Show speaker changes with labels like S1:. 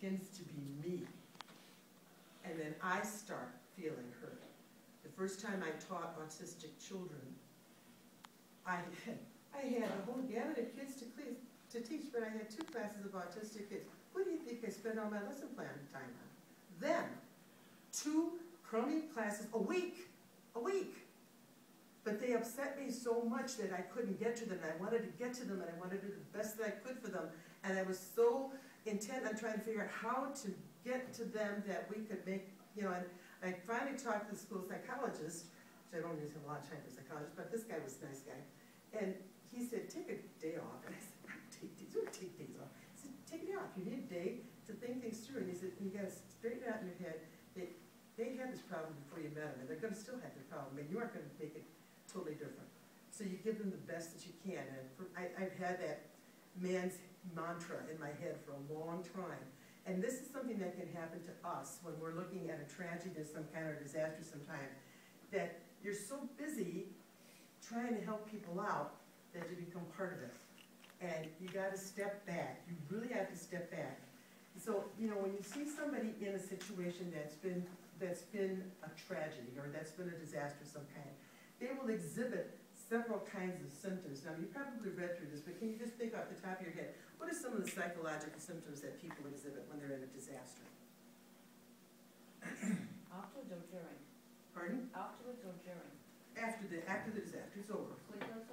S1: begins to be me. And then I start feeling hurt. The first time I taught autistic children, I had a whole gamut of kids to teach, but I had 2 classes of autistic kids. What do you think I spent all my lesson plan time on? Then, 2 crummy classes a week. But they upset me so much that I couldn't get to them. I wanted to get to them, and I wanted to do the best that I could for them. And I was so intent on trying to figure out how to get to them that we could make, and I finally talked to the school psychologist, which I don't use a lot of time for psychologists, but this guy was a nice guy. And he said, take a day off. And I said, take days off. He said, take a day off. You need a day to think things through. And he said, you got to straighten it out in your head. They had this problem before you met them, and they're going to still have the problem, and you aren't going to make it totally different. So you give them the best that you can. And I've had that man's mantra in my head for a long time. And this is something that can happen to us when we're looking at a tragedy or some kind of disaster sometime, that you're so busy trying to help people out that you become part of it. And you got to step back. You really have to step back. So, when you see somebody in a situation that's been a tragedy or that's been a disaster of some kind, they will exhibit several kinds of symptoms. Now, you probably read through this, but can you just think off the top of your head, what are some of the psychological symptoms that people exhibit when they're in a disaster?
S2: Afterwards or during?
S1: Pardon?
S2: Afterwards or during?
S1: After the disaster is over.
S2: Sleepless